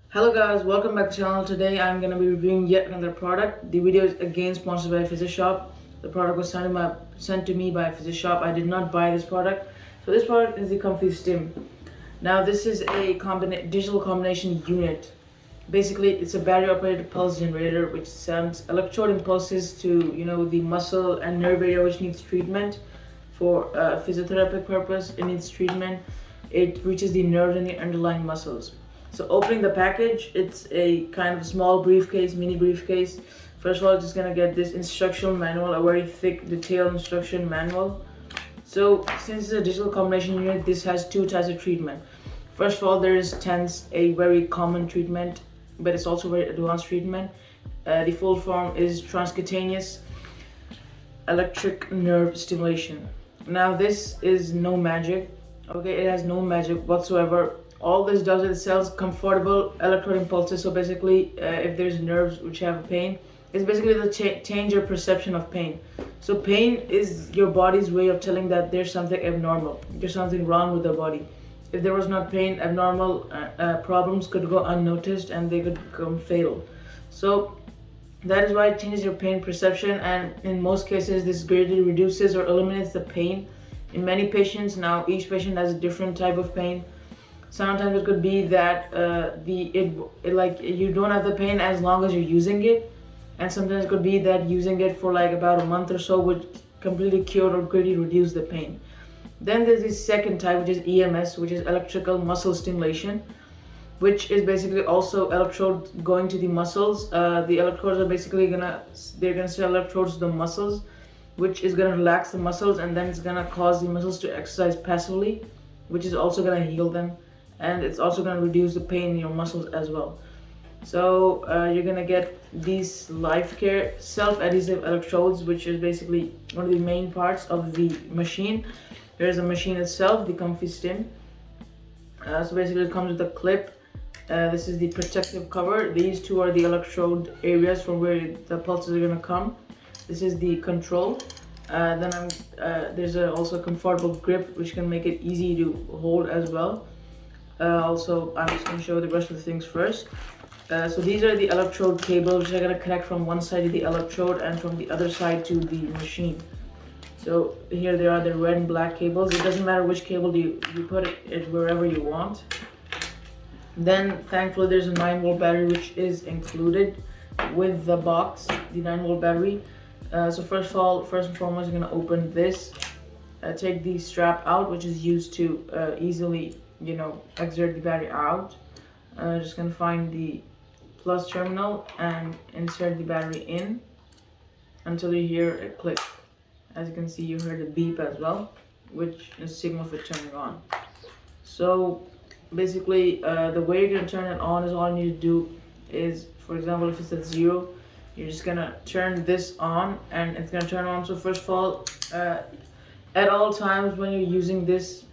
Hello guys, welcome back to the channel. Today I'm going to be reviewing yet another product. The video is again sponsored by physioshop. The product was sent to me by physioshop. I did not buy this product. So this product is the comfystim. Now this is a digital combination unit. Basically it's a battery operated pulse generator which sends electrode impulses to the muscle and nerve area which needs treatment for physiotherapy purpose. It needs treatment. It reaches the nerves and the underlying muscles. So opening the package, it's a kind of small briefcase, mini briefcase. First of all, just gonna get this instructional manual, a very thick, detailed instruction manual. So since it's a digital combination unit, this has two types of treatment. First of all, there is TENS, a very common treatment, but it's also very advanced treatment. The full form is transcutaneous electric nerve stimulation. Now this is no magic, okay? It has no magic whatsoever. All this does is it sells comfortable electrode impulses. So basically if there's nerves which have pain, it's basically the change your perception of pain. So pain is your body's way of telling that there's something abnormal, there's something wrong with the body. If there was not pain, abnormal problems could go unnoticed and they could become fatal. So that is why it changes your pain perception, and in most cases this greatly reduces or eliminates the pain in many patients. Now each patient has a different type of pain. Sometimes it could be that you don't have the pain as long as you're using it, and sometimes it could be that using it for like about a month or so would completely cure or greatly reduce the pain. Then there's the second type, which is EMS, which is electrical muscle stimulation, which is basically also electrodes going to the muscles. The electrodes are basically gonna send electrodes to the muscles, which is gonna relax the muscles, and then it's gonna cause the muscles to exercise passively, which is also gonna heal them, and it's also going to reduce the pain in your muscles as well. So you're going to get these Life Care self-adhesive electrodes, which is basically one of the main parts of the machine. There's the machine itself, the comfystim. So basically it comes with a clip. This is the protective cover. These two are the electrode areas from where the pulses are going to come. This is the control. There's also a comfortable grip which can make it easy to hold as well. Also, I'm just going to show the rest of the things first. So these are the electrode cables which are going to connect from one side of the electrode and from the other side to the machine. So here they are, the red and black cables. It doesn't matter which cable you put it wherever you want. Then thankfully there's a 9-volt battery which is included with the box, the 9-volt battery. So first and foremost, you're going to open this, take the strap out, which is used to easily exert the battery out. Just gonna find the plus terminal and insert the battery in until you hear a click. As you can see, you heard a beep as well, which is a signal for turning on. So basically the way you're gonna turn it on is all you need to do is, for example, if it's at 0, you're just gonna turn this on and it's gonna turn on. So first of all, at all times when you're using this,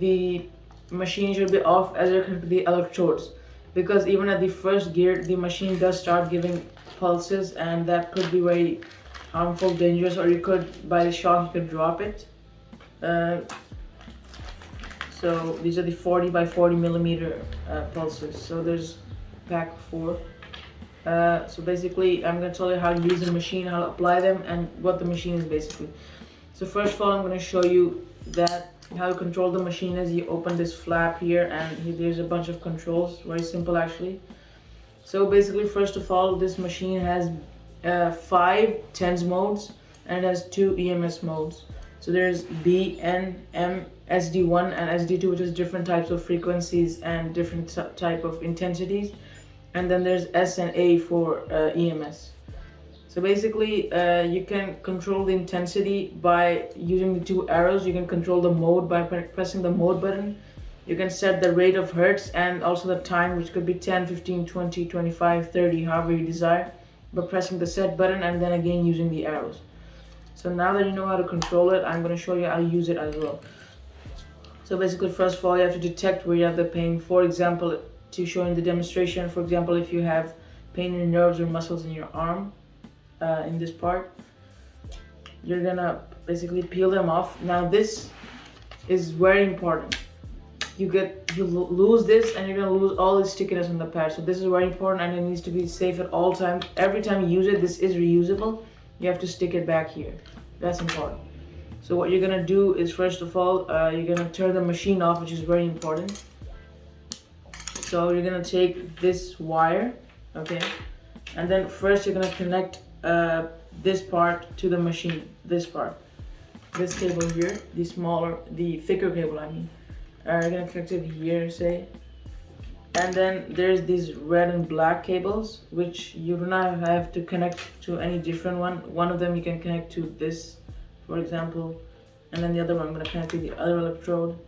the machine should be off as you're connected to the electrodes, because even at the first gear the machine does start giving pulses, and that could be very harmful, dangerous, or you could, by the shock, you could drop it. So these are the 40 by 40 millimeter pulses. So there's pack 4. So basically I'm going to tell you how to use the machine, how to apply them, and what the machine is basically. So first of all, I'm going to show you that how to control the machine. As you open this flap here, and there's a bunch of controls, very simple actually. So basically, first of all, this machine has 5 TENS modes and it has 2 EMS modes. So there's B, N, M, SD1 and SD2, which is different types of frequencies and different type of intensities, and then there's S and A for EMS. So basically you can control the intensity by using the 2 arrows. You can control the mode by pressing the mode button. You can set the rate of hertz and also the time, which could be 10, 15, 20, 25, 30, however you desire, by pressing the set button and then again using the arrows. So now that you know how to control it, I'm going to show you how to use it as well. So basically, first of all, you have to detect where you have the pain. For example, to show in the demonstration, for example, if you have pain in your nerves or muscles in your arm, in this part, you're gonna basically peel them off. Now this is very important. you lose this, and you're gonna lose all the stickiness on the pad. So this is very important, and it needs to be safe at all times. Every time you use it, this is reusable. You have to stick it back here. That's important. So what you're gonna do is, first of all, you're gonna turn the machine off, which is very important. So you're gonna take this wire, okay, and then first you're gonna connect this part to the machine. This part, this cable here, the thicker cable, I mean. You're gonna connect it here, say, and then there's these red and black cables, which you do not have to connect to any different one. One of them you can connect to this, for example, and then the other one I'm gonna connect to the other electrode.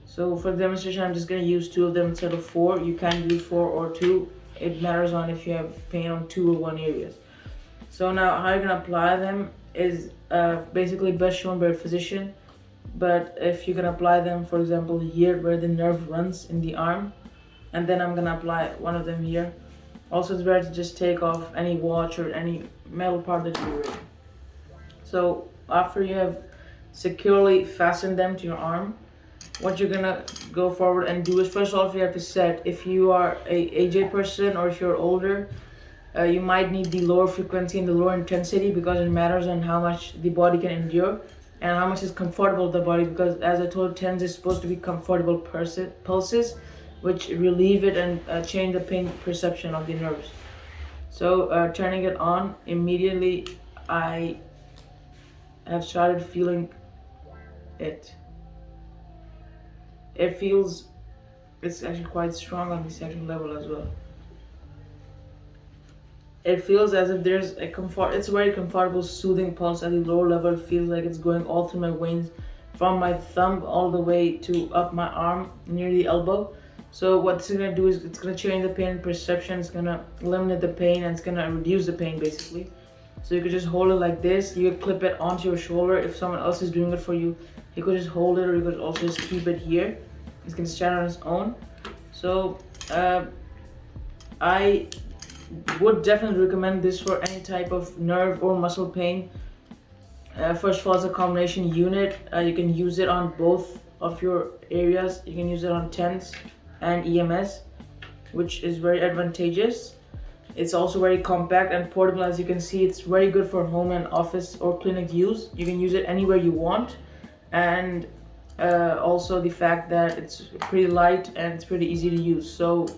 So for the demonstration, I'm just gonna use 2 of them instead of 4. You can use 4 or 2. It matters on if you have pain on 2 or 1 areas. So now how you're gonna apply them is basically best shown by a physician. But if you can apply them, for example, here where the nerve runs in the arm, and then I'm gonna apply one of them here. Also, it's better to just take off any watch or any metal part that you're wearing. So after you have securely fastened them to your arm, what you're gonna go forward and do is, first of all, you have to set. If you are a AJ person or if you're older, you might need the lower frequency and the lower intensity, because it matters on how much the body can endure and how much is comfortable with the body, because as I told, TENS is supposed to be comfortable pulses, which relieve it and change the pain perception of the nerves. So turning it on, immediately I have started feeling it. It's actually quite strong on the second level as well. It feels as if there's it's a very comfortable, soothing pulse at the lower level. It feels like it's going all through my veins, from my thumb all the way to up my arm near the elbow. So what this is gonna do is, it's gonna change the pain perception, it's gonna eliminate the pain, and it's gonna reduce the pain basically. So you could just hold it like this. You could clip it onto your shoulder. If someone else is doing it for you, you could just hold it, or you could also just keep it here. It's gonna stand on its own. So I would definitely recommend this for any type of nerve or muscle pain. First of all, it's a combination unit. You can use it on both of your areas. You can use it on TENS and EMS, which is very advantageous. It's also very compact and portable. As you can see, it's very good for home and office or clinic use. You can use it anywhere you want. And also the fact that it's pretty light and it's pretty easy to use. So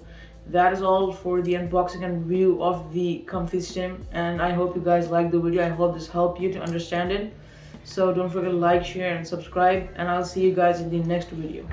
that is all for the unboxing and review of the comfystim, and I hope you guys liked the video. I hope this helped you to understand it. So don't forget to like, share, and subscribe, and I'll see you guys in the next video.